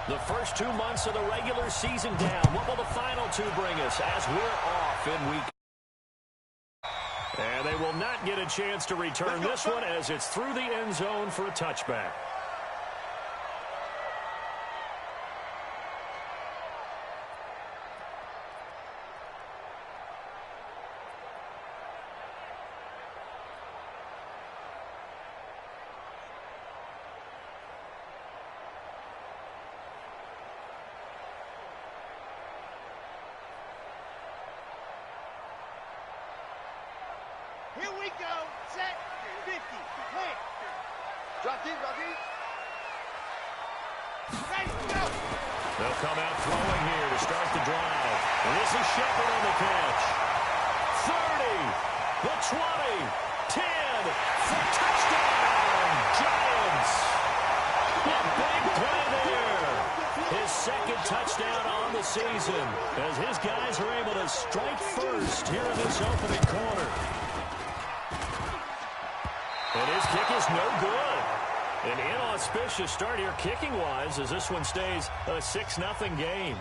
The first 2 months of the regular season down. What will the final 2 bring us as we're off in week? And they will not get a chance to return this one as it's through the end zone for a touchback. Here we go. Set. 50. Play. Drop deep, drop deep. Ready, go. They'll come out throwing here to start the drive. And this is Shepard on the catch. 30. The 20. 10. For touchdown. Giants. A big play there. His second touchdown on the season as his guys are able to strike first here in this opening quarter. And his kick is no good. An inauspicious start here kicking-wise as this one stays a 6-0 game.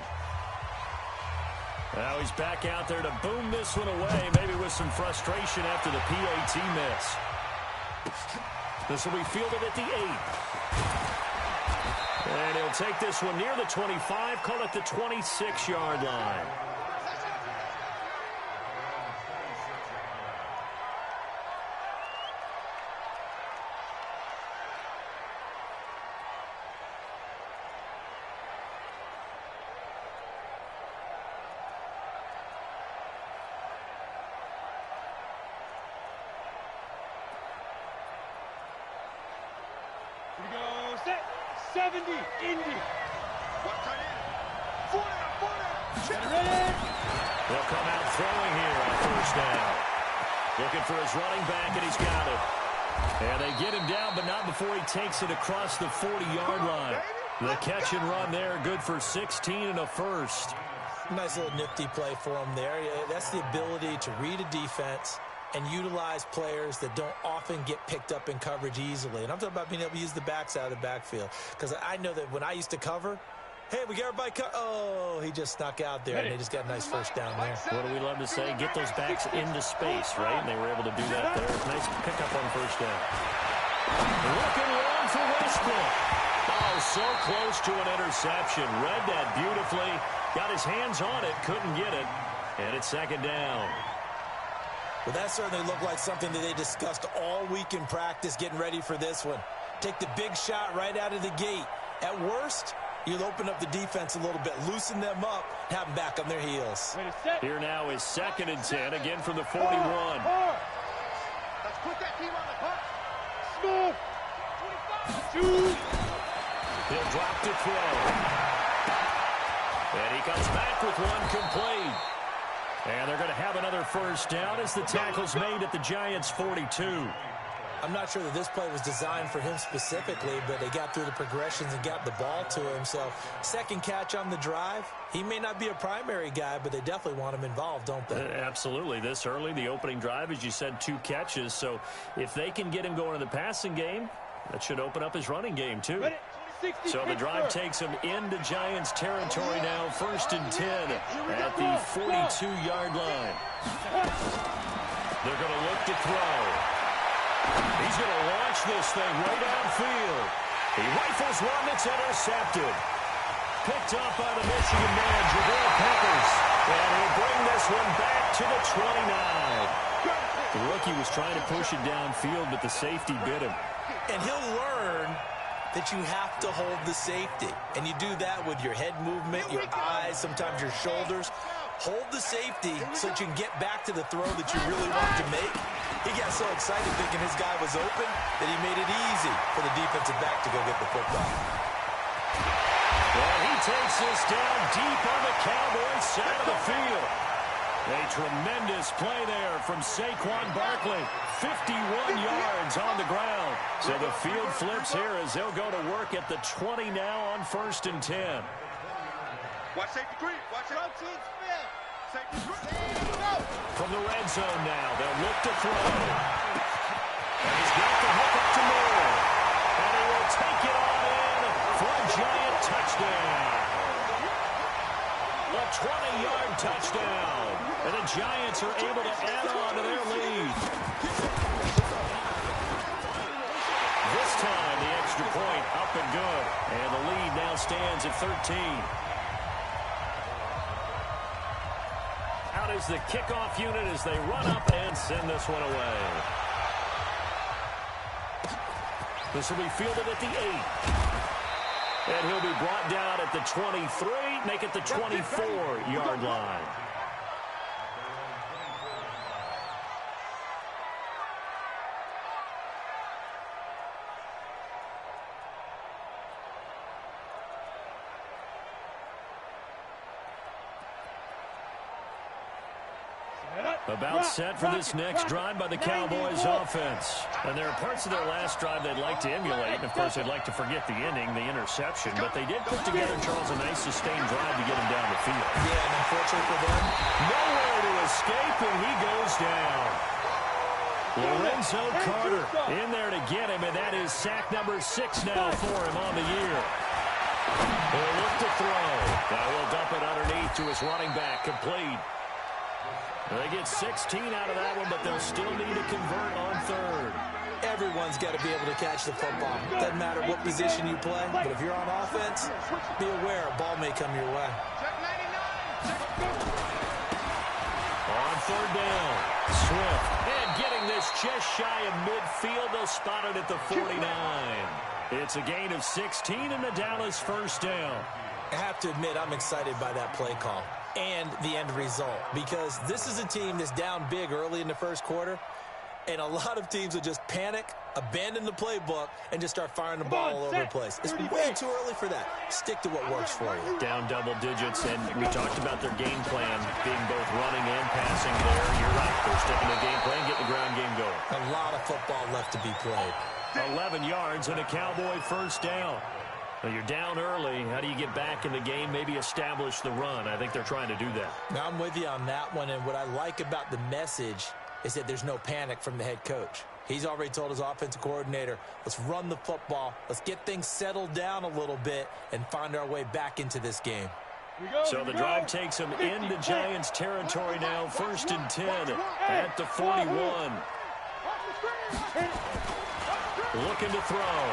Now he's back out there to boom this one away, maybe with some frustration after the PAT miss. This will be fielded at the 8. And he'll take this one near the 25, call it the 26-yard line. Here we go. Set. 70. Indy. One tight end. 40. Ready. They'll come out throwing here on first down. Looking for his running back, and he's got it. And they get him down, but not before he takes it across the 40-yard line. The catch and run there, good for 16 and a first. Nice little nifty play for him there. That's the ability to read a defense and utilize players that don't often get picked up in coverage easily. And I'm talking about being able to use the backs out of the backfield. Because I know that when I used to cover, hey, we got everybody oh, he just snuck out there, and they just got a nice first down there. What do we love to say? Get those backs into space, right? And they were able to do that there. Nice pickup on first down. Looking long for Westbrook. Oh, so close to an interception. Read that beautifully. Got his hands on it, couldn't get it. And it's second down. Well, that certainly looked like something that they discussed all week in practice getting ready for this one. Take the big shot right out of the gate. At worst, you'll open up the defense a little bit, loosen them up, have them back on their heels. Here now is 2nd and 10, again from the 41. Let's put that team on the puck. Smooth. 25. He'll drop to throw. And he comes back with one complete. And they're going to have another first down as the tackle's made at the Giants' 42. I'm not sure that this play was designed for him specifically, but they got through the progressions and got the ball to him. So, second catch on the drive. He may not be a primary guy, but they definitely want him involved, don't they? Absolutely. This early, the opening drive, as you said, 2 catches. So, if they can get him going in the passing game, that should open up his running game, too. So the drive takes him into Giants territory now, 1st and 10 at the 42-yard line. They're going to look to throw. He's going to launch this thing way downfield. He rifles one that's intercepted. Picked up by the Michigan man, Jabril Peppers. And he'll bring this one back to the 29. The rookie was trying to push it downfield, but the safety bit him. And he'll learn that you have to hold the safety. And you do that with your head movement, your eyes, sometimes your shoulders. Hold the safety so that you can get back to the throw that you really want to make. He got so excited thinking his guy was open that he made it easy for the defensive back to go get the football. Well, he takes this down deep on the Cowboys side of the field. A tremendous play there from Saquon Barkley. 51 yards on the ground. So the field flips here as they'll go to work at the 20 now on 1st and 10. Watch safety creep. Watch it. Safety creep. From the red zone now, they'll look to throw. And he's got the hook up to Moore. And he will take it on in for a Giant touchdown. And the lead now stands at 13. Out is the kickoff unit as they run up and send this one away. This will be fielded at the 8. And he'll be brought down at the 23, make it the 24-yard line. About set for this next drive by the Cowboys offense. And there are parts of their last drive they'd like to emulate. And, of course, they'd like to forget the inning, the interception. But they did put together, Charles, a nice sustained drive to get him down the field. Yeah, and unfortunately for them, nowhere to escape, and he goes down. Lorenzo Carter in there to get him, and that is sack number 6 now for him on the year. He'll look to throw. Now he'll dump it underneath to his running back, complete. They get 16 out of that one, but they'll still need to convert on third. Everyone's got to be able to catch the football. Doesn't matter what position you play, but if you're on offense, be aware a ball may come your way. On third down, Swift. And getting this just shy of midfield, they'll spot it at the 49. It's a gain of 16 in the Dallas first down. I have to admit, I'm excited by that play call and the end result, because this is a team that's down big early in the first quarter, and a lot of teams will just panic, abandon the playbook, and just start firing the ball all over the place. It's way too early for that. Stick to what works for you. Down double digits, and we talked about their game plan being both running and passing there. You're right. They're sticking to the game plan, getting the ground game going. A lot of football left to be played. 11 yards and a Cowboy first down. Well, you're down early. How do you get back in the game, maybe establish the run? I think they're trying to do that. Now, I'm with you on that one, and what I like about the message is that there's no panic from the head coach. He's already told his offensive coordinator, let's run the football, let's get things settled down a little bit and find our way back into this game. So the drive takes them into Giants territory now, 1st and 10 at the 41. Looking to throw.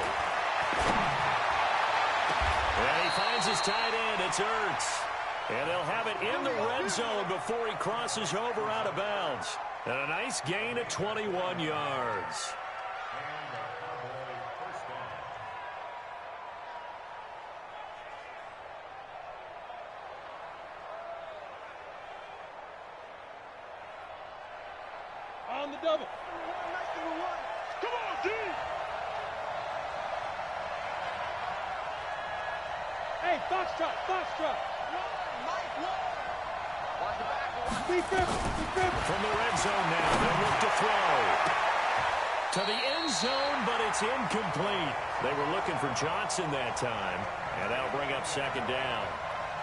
And he finds his tight end. It's Ertz. And they'll have it in the red zone before he crosses over out of bounds. And a nice gain of 21 yards. On the double. Come on, team. Hey, foxtrot, foxtrot. From the red zone now, they'll look to throw. To the end zone, but it's incomplete. They were looking for Johnson that time, and that'll bring up 2nd down.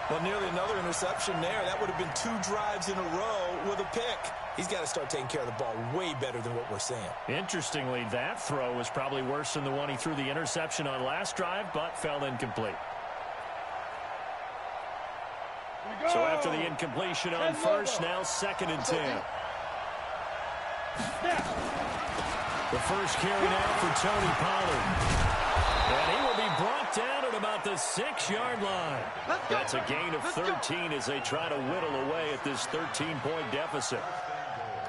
Well, nearly another interception there. That would have been 2 drives in a row with a pick. He's got to start taking care of the ball way better than what we're seeing. Interestingly, that throw was probably worse than the one he threw the interception on last drive, but fell incomplete. So after the incompletion on first, now 2nd and 10. The first carry now for Tony Pollard. And he will be brought down at about the 6-yard line. That's a gain of 13 as they try to whittle away at this 13-point deficit.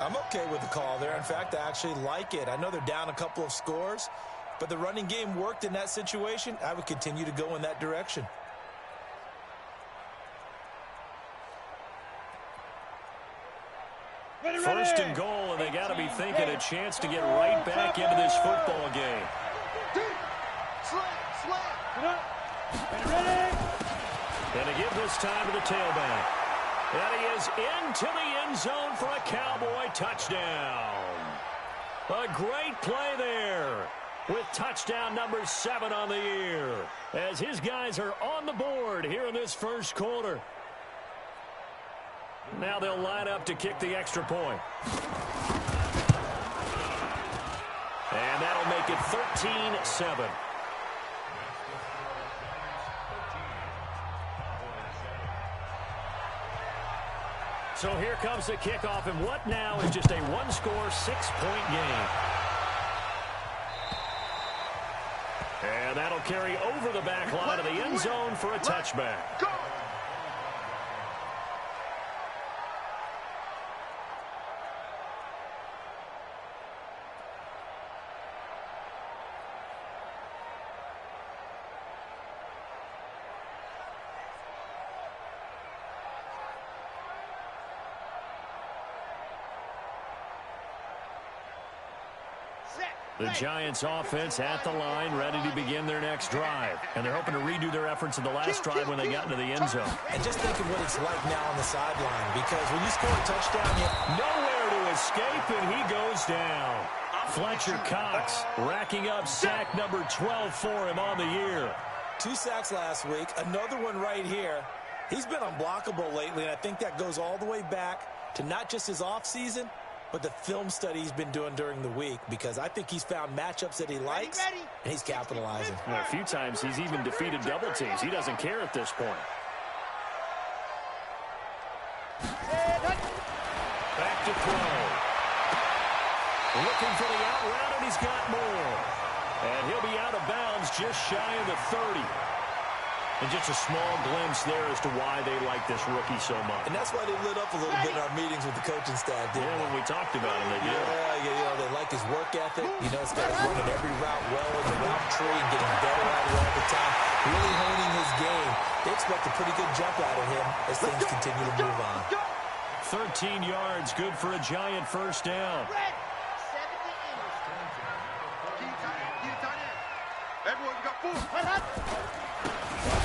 I'm okay with the call there. In fact, I actually like it. I know they're down a couple of scores, but the running game worked in that situation. I would continue to go in that direction. First and goal, and they got to be thinking a chance to get right back into this football game. And to give this time to the tailback. And he is into the end zone for a Cowboy touchdown. A great play there with touchdown number 7 on the year as his guys are on the board here in this first quarter. Now they'll line up to kick the extra point. And that'll make it 13-7. So here comes the kickoff, and what now is just a one-score, 6-point game. And And that'll carry over the back line of the end zone for a touchback. Go! The Giants offense at the line, ready to begin their next drive. And they're hoping to redo their efforts in the last drive when they got into the end zone. And just think of what it's like now on the sideline, because when you score a touchdown, nowhere to escape, and he goes down. Fletcher Cox racking up sack number 12 for him on the year. 2 sacks last week, another one right here. He's been unblockable lately, and I think that goes all the way back to not just his offseason, but the film study he's been doing during the week, because I think he's found matchups that he likes, and he's capitalizing. Well, a few times he's even defeated double teams. He doesn't care at this point. Back to throw. Looking for the out route, and he's got more. And he'll be out of bounds just shy of the 30. And just a small glimpse there as to why they like this rookie so much. And that's why they lit up a little bit in our meetings with the coaching staff, didn't they? When we talked about him, they did. Yeah, you know, they like his work ethic. You know, this guy's running every route well in the route tree and getting better at it all the time, really honing his game. They expect a pretty good jump out of him as things continue to move on. 13 yards, good for a Giant first down. Everyone's got 4.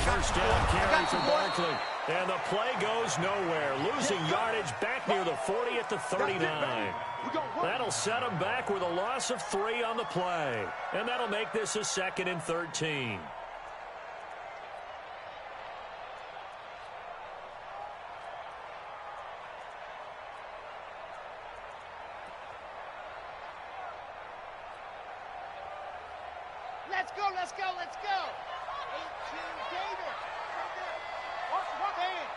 First down carry for Barkley. And the play goes nowhere. Losing yardage back near the 40 at the 39. That'll set him back with a loss of 3 on the play. And that'll make this a 2nd and 13. Let's go, let's go, let's go. 18 Gator. Watch the hand.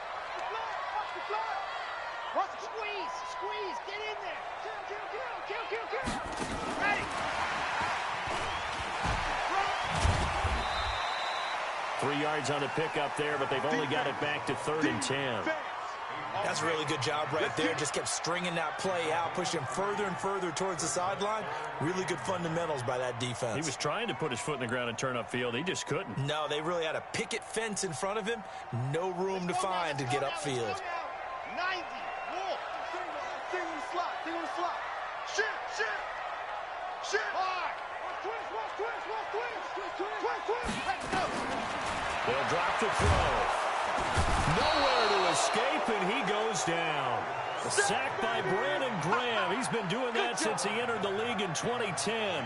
Watch the fly. Watch the squeeze. Squeeze. Get in there. Kill. Ready. 3 yards on the pickup there, but they've only got it back to 3rd and 10. That's a really good job right there. Just kept stringing that play out, pushing him further and further towards the sideline. Really good fundamentals by that defense. He was trying to put his foot in the ground and turn upfield. He just couldn't. No, they really had a picket fence in front of him. No room to find to get upfield. 90. Wolf. Thing on the slot. Shit. Hard. Twist. Let's go. They'll drop the throw. Nowhere to escape, and he goes down. A sack by Brandon Graham. He's been doing that since he entered the league in 2010.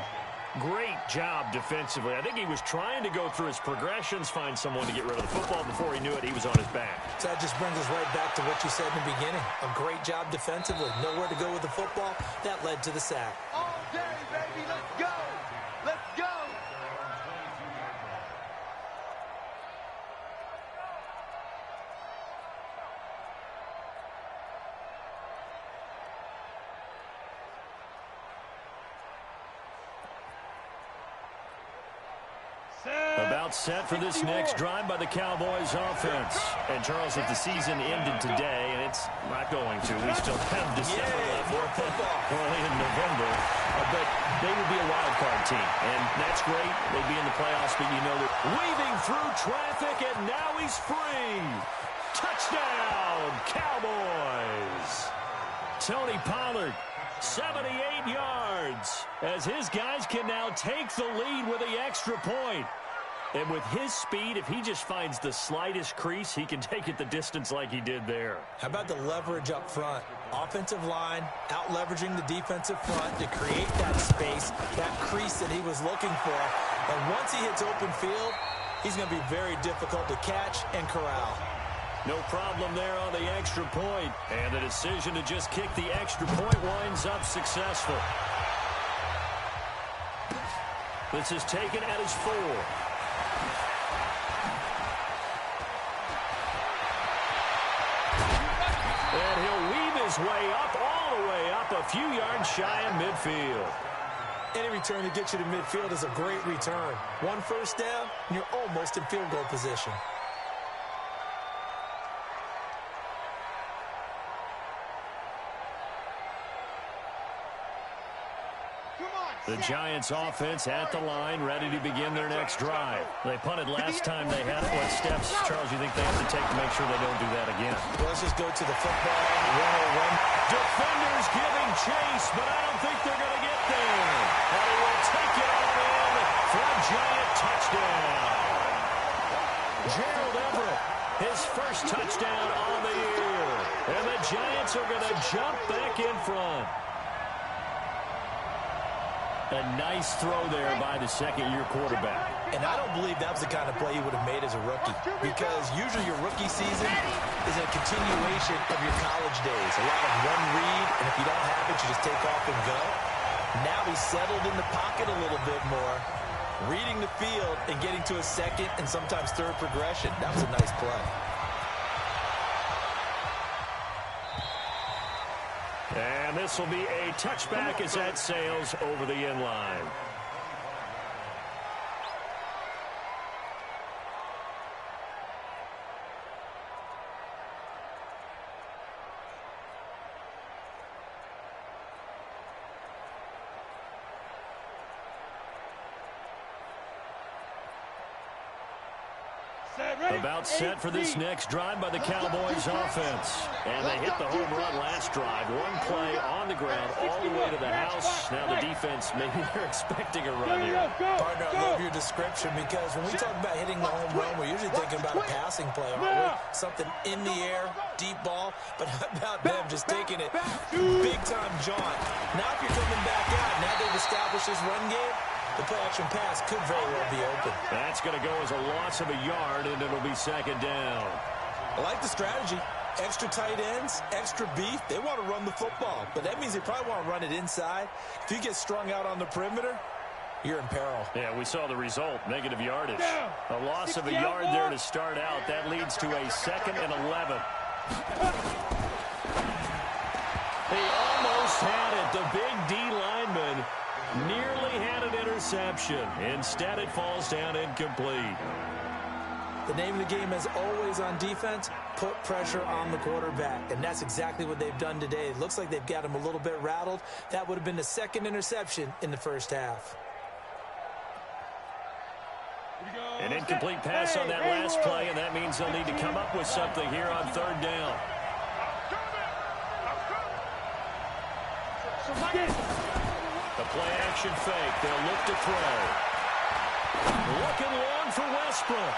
Great job defensively. I think he was trying to go through his progressions, find someone to get rid of the football. Before he knew it, he was on his back. So that just brings us right back to what you said in the beginning. A great job defensively. Nowhere to go with the football. That led to the sack. All day, baby. Let's go. About set for this next drive by the Cowboys offense. And Charles, if the season ended today, and it's not going to, we still have December left, early in November, but they would be a wild card team, and that's great. They'd be in the playoffs, but you know they're weaving through traffic, and now he's free. Touchdown, Cowboys. Tony Pollard, 78 yards, as his guys can now take the lead with the extra point. And with his speed, if he just finds the slightest crease, he can take it the distance like he did there. How about the leverage up front? Offensive line out-leveraging the defensive front to create that space, that crease that he was looking for. And once he hits open field, he's going to be very difficult to catch and corral. No problem there on the extra point. And the decision to just kick the extra point winds up successful. This is taken at his 4. And he'll weave his way up, all the way up, a few yards shy of midfield. Any return to get you to midfield is a great return. One first down, and you're almost in field goal position. The Giants offense at the line, ready to begin their next drive. They punted last time they had it. What steps, Charles, you think they have to take to make sure they don't do that again? Well, let's just go to the football. 101. Defenders giving chase, but I don't think they're going to get there. And he will take it on in for a Giant touchdown. Gerald Everett, his first touchdown on the year. And the Giants are going to jump back in front. A nice throw there by the second-year quarterback. And I don't believe that was the kind of play he would have made as a rookie, because usually your rookie season is a continuation of your college days. A lot of one read, and if you don't have it, you just take off and go. Now he's settled in the pocket a little bit more, reading the field and getting to a second and sometimes third progression. That was a nice play. And this will be a touchback as that sails over the end line. About set for this next drive by the Cowboys offense. And they hit the home run last drive. One play on the ground all the way to the house. Now the defense, maybe they're expecting a run here. Partner, I love your description, because when we talk about hitting the home run, we're usually thinking about a passing play, aren't we? Something in the air, deep ball. But how about them just taking it big-time jaunt? Now if you're coming back out, now they've established this run game, the play-action pass could very well be open. That's going to go as a loss of a yard, and it'll be second down. I like the strategy. Extra tight ends, extra beef. They want to run the football, but that means they probably want to run it inside. If you get strung out on the perimeter, you're in peril. Yeah, we saw the result, negative yardage. A loss of a yard there to start out. That leads to a 2nd and 11. He almost had it. The big D lineman nearly had an interception. Instead, it falls down incomplete. The name of the game, as always on defense, put pressure on the quarterback. And that's exactly what they've done today. It looks like they've got him a little bit rattled. That would have been the 2nd interception in the first half. An incomplete pass on that last play, and that means they'll need to come up with something here on 3rd down. The play-action fake. They'll look to throw. Looking long for Westbrook.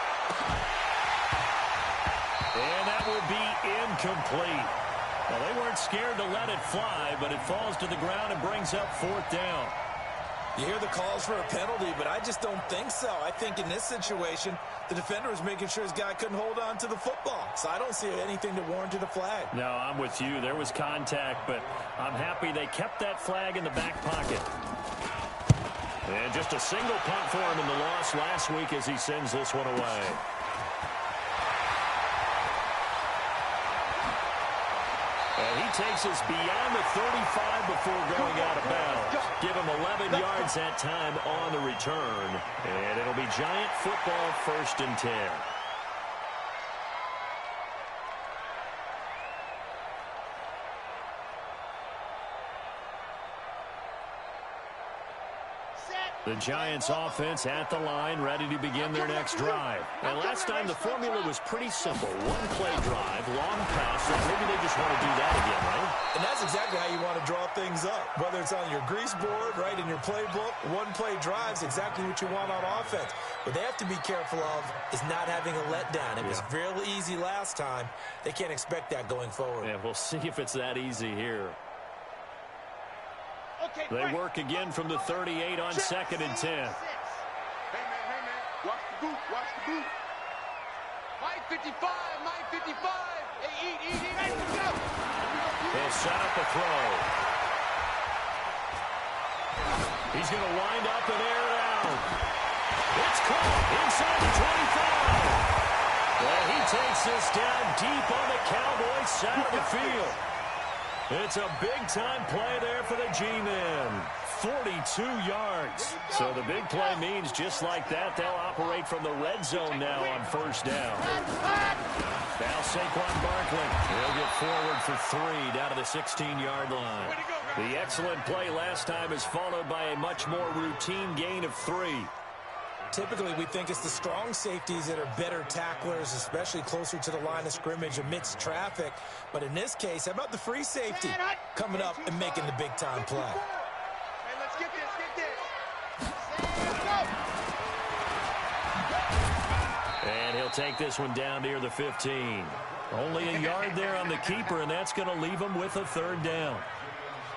And that will be incomplete. Well, they weren't scared to let it fly, but it falls to the ground and brings up 4th down. You hear the calls for a penalty, but I just don't think so. I think in this situation, the defender was making sure his guy couldn't hold on to the football. So I don't see anything to warrant a flag. No, I'm with you. There was contact, but I'm happy they kept that flag in the back pocket. And just a single punt for him in the loss last week as he sends this one away. And he takes us beyond the 35 before going out of bounds. Give him 11 yards that time on the return. And it'll be Giant football, 1st and 10. The Giants offense at the line, ready to begin their next drive. And last time the formula was pretty simple. One play drive, long pass. Maybe they just want to do that again, right? And that's exactly how you want to draw things up. Whether it's on your grease board, right, in your playbook, one play drive's exactly what you want on offense. What they have to be careful of is not having a letdown. It was real easy last time. They can't expect that going forward. Yeah, we'll see if it's that easy here. They work again from the 38 on 2nd and 10. Hey, man, watch the boot, watch the boot. Mike 55, Mike 55. Hey, eat, hey, let's go. They'll set up a throw. He's going to wind up and air it out. It's caught inside the 25. Well, he takes this down deep on the Cowboys side of the field. It's a big-time play there for the G-men. 42 yards. So the big play means just like that, they'll operate from the red zone now on first down. Now Saquon Barkley. He'll get forward for 3 down to the 16-yard line. The excellent play last time is followed by a much more routine gain of 3. Typically, we think it's the strong safeties that are better tacklers, especially closer to the line of scrimmage amidst traffic. But in this case, how about the free safety coming up and making the big-time play? Hey, let's get this, And he'll take this one down near the 15. Only a yard there on the keeper, and that's going to leave him with a 3rd down.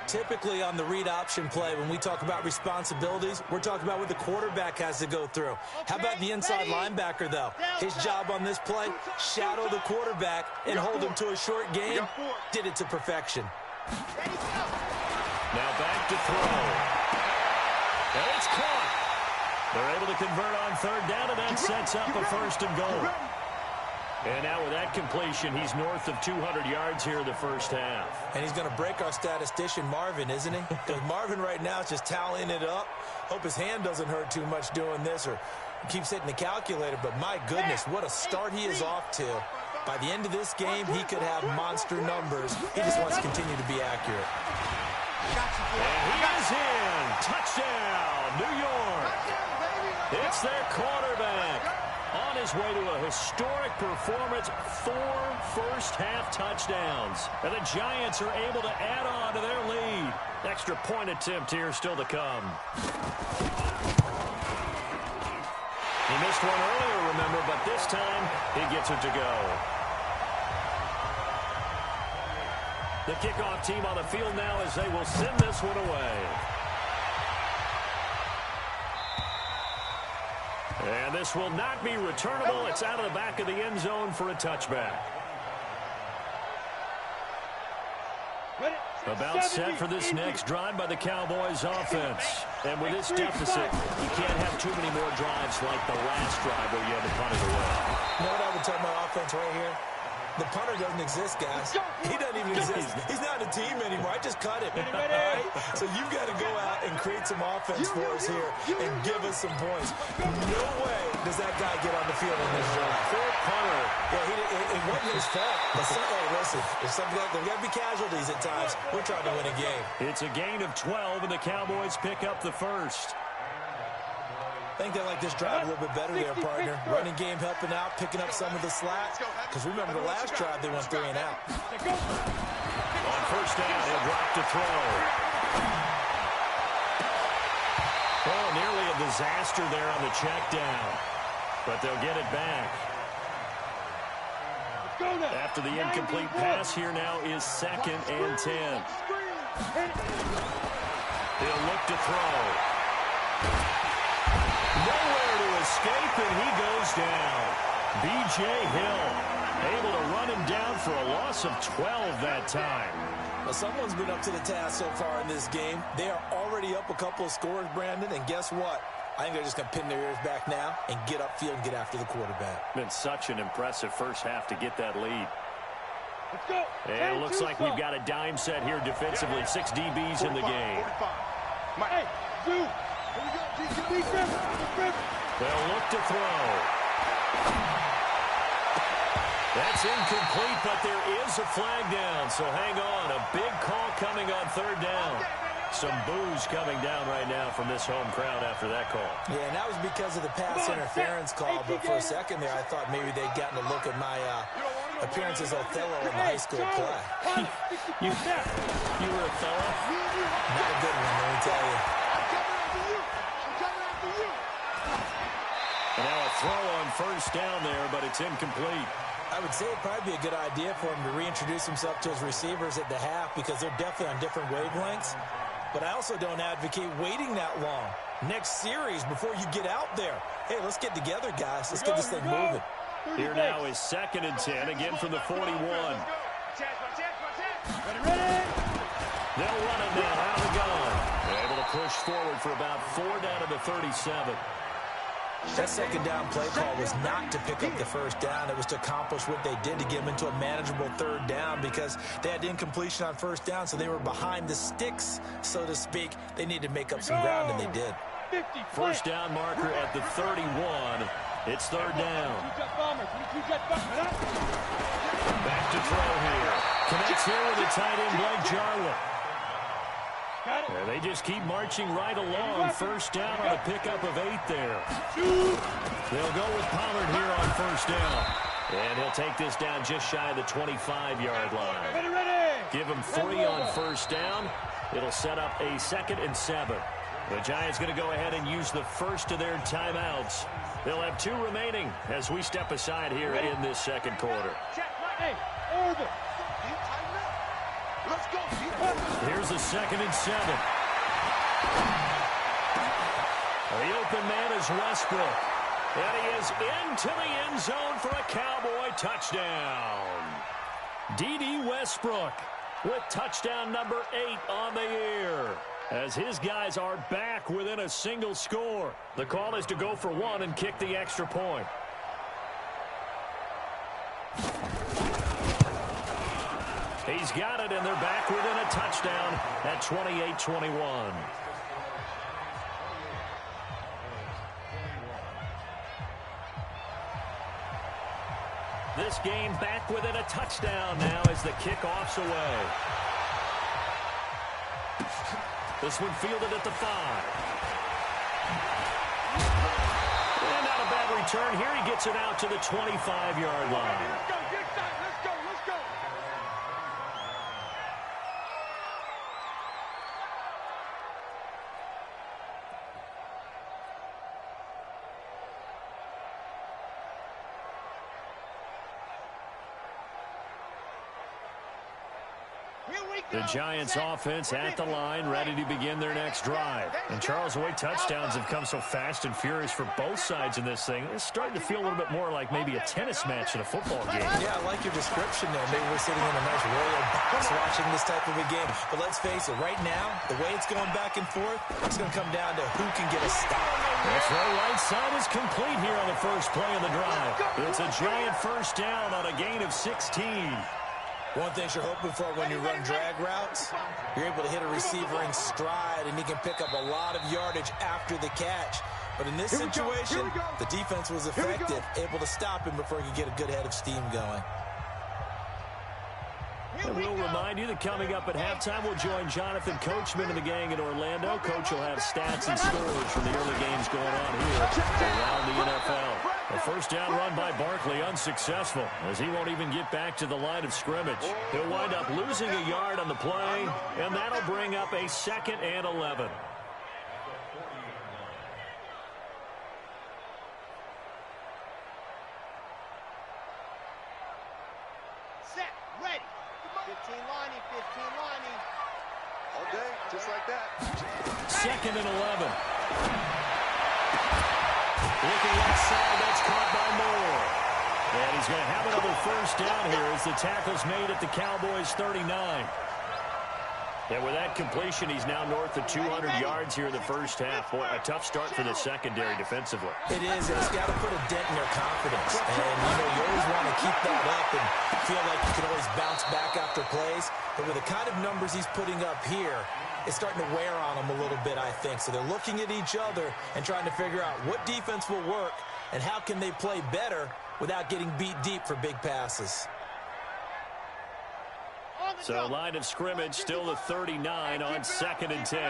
Typically on the read option play, when we talk about responsibilities, we're talking about what the quarterback has to go through. How about the inside linebacker, though? His job on this play, shadow the quarterback and hold him to a short gain. Did it to perfection. Now back to throw. And it's caught. They're able to convert on 3rd down, and that sets up a 1st and goal. And now with that completion, he's north of 200 yards here in the first half. And he's going to break our statistician, Marvin, isn't he? Because Marvin right now is just tallying it up. Hope his hand doesn't hurt too much doing this or keeps hitting the calculator. But my goodness, what a start he is off to. By the end of this game, he could have monster numbers. He just wants to continue to be accurate. And he is in. Touchdown, New York. It's their quarterback. On his way to a historic performance, 4 first-half touchdowns. And the Giants are able to add on to their lead. Extra point attempt here still to come. He missed one earlier, remember, but this time he gets it to go. The kickoff team on the field now as they will send this one away. And this will not be returnable. It's out of the back of the end zone for a touchback. About set for this next drive by the Cowboys offense. And with this deficit, you can't have too many more drives like the last drive where you had to punt it away. You know what I would tell my offense right here? The punter doesn't exist, guys. He doesn't even exist. He's not a team anymore. I just cut him. All right? So you've got to go out and create some offense for us here and give us some points. No way does that guy get on the field in this drive. Fair punter. Yeah, it wasn't his fault. But hey, listen, there's got to be casualties at times. We're trying to win a game. It's a gain of 12, and the Cowboys pick up the 1st. I think they like this drive a little bit better there, partner. Running game helping out, picking up some of the slack. Because remember the last drive, they went 3 and out. On first down, he'll drop to throw. Oh, nearly a disaster there on the check down. But they'll get it back. After the incomplete pass, here now is 2nd and 10. He'll look to throw. Nowhere to escape, and he goes down. B.J. Hill able to run him down for a loss of 12 that time. Well, someone's been up to the task so far in this game. They are already up a couple of scores, Brandon, and guess what? I think they're just going to pin their ears back now and get upfield and get after the quarterback. Been such an impressive first half to get that lead. Let's go. And it looks like we've got a dime set here defensively. 6 DBs in the game. Hey, dude. Here we go. They'll look to throw. That's incomplete, but there is a flag down, so hang on. A big call coming on 3rd down. Some boos coming down right now from this home crowd after that call. Yeah, and that was because of the pass interference call, but for a second there, I thought maybe they'd gotten a look at my appearance as Othello in the high school play. You were Othello? Not a good one, let me tell you. And now a throw on first down there, but it's incomplete. I would say it'd probably be a good idea for him to reintroduce himself to his receivers at the half because they're definitely on different wavelengths. But I also don't advocate waiting that long. Next series, before you get out there, hey, let's get together, guys. Let's get this thing moving. Here now is 2nd and 10, again from the 41. Ready. They'll run it now, out of the gun. They're able to push forward for about 4 down to the 37. That second down play call was not to pick up the first down. It was to accomplish what they did to get them into a manageable third down because they had incompletion on first down, so they were behind the sticks, so to speak. They needed to make up some ground, and they did. First down marker at the 31. It's third down. Back to throw here. Connects here with the tight end, Blake Jarwin. Yeah, they just keep marching right along. First down on a pickup of 8 there. They'll go with Pollard here on first down. And he'll take this down just shy of the 25-yard line. Give him 3 on first down. It'll set up a 2nd and 7. The Giants going to go ahead and use the first of their timeouts. They'll have 2 remaining as we step aside here in this second quarter. Here's a 2nd and 7. The open man is Westbrook. And he is into the end zone for a Cowboy touchdown. D.D. Westbrook with touchdown number 8 on the year, as his guys are back within a single score. The call is to go for 1 and kick the extra point. He's got it, and they're back within a touchdown at 28-21. This game back within a touchdown now as the kickoff's away. This one fielded at the 5. And not a bad return. Here he gets it out to the 25-yard line. The Giants offense at the line, ready to begin their next drive. And Charles, the way touchdowns have come so fast and furious for both sides in this thing, it's starting to feel a little bit more like maybe a tennis match in a football game. Yeah, I like your description there. Maybe we're sitting in a nice royal box watching this type of a game. But let's face it, right now, the way it's going back and forth, it's going to come down to who can get a stop. That's right. Right side is complete here on the first play of the drive. It's a Giant first down on a gain of 16. One thing you're hoping for when you run drag routes, you're able to hit a receiver in stride, and he can pick up a lot of yardage after the catch. But in this situation, the defense was effective, able to stop him before he could get a good head of steam going. And we'll remind you that coming up at halftime, we'll join Jonathan Coachman and the gang in Orlando. Coach will have stats and scores from the early games going on here around the NFL. A first down run by Barkley unsuccessful, as he won't even get back to the line of scrimmage. He'll wind up losing a yard on the play, and that'll bring up a 2nd and 11. Set, ready. 15 lining, 15 lining. All day, just like that. 2nd and 11. Looking left side, that's caught by Moore. And he's going to have another first down here as the tackle's made at the Cowboys' 39. And with that completion, he's now north of 200 yards here in the first half. Boy, a tough start for the secondary defensively. It is, and it's got to put a dent in their confidence. And, you always want to keep that up and feel like you can always bounce back after plays. But with the kind of numbers he's putting up here, it's starting to wear on them a little bit, I think. So they're looking at each other and trying to figure out what defense will work and how can they play better without getting beat deep for big passes. So line of scrimmage still the 39 on 2nd and 10.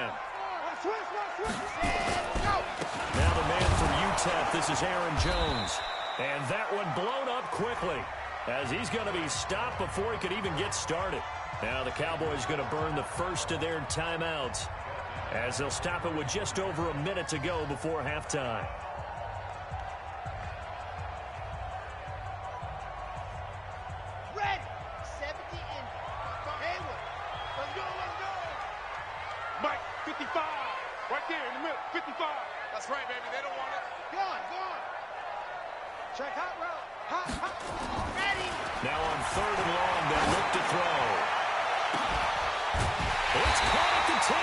Now the man from UTEP, this is Aaron Jones. And that one blown up quickly as he's going to be stopped before he could even get started. Now the Cowboys going to burn the first of their timeouts as they'll stop it with just over a minute to go before halftime. Ready. 70 in. Hayward. Let's go, let's go. Mike, 55. Right there in the middle, 55. That's right, baby. They don't want it. Gone, gone. Check hot route. Hot, hot. Ready. Now on 3rd and long, they'll look to throw. It's caught at the 10.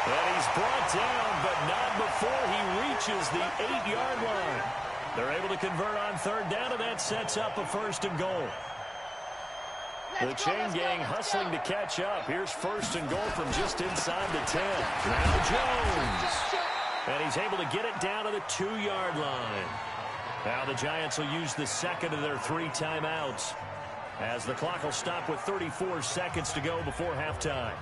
And he's brought down, but not before he reaches the 8-yard line. They're able to convert on third down, and that sets up a 1st and goal. The chain gang hustling to catch up. Here's 1st and goal from just inside the 10. Now Jones. And he's able to get it down to the 2-yard line. Now the Giants will use the 2nd of their 3 timeouts, as the clock will stop with 34 seconds to go before halftime.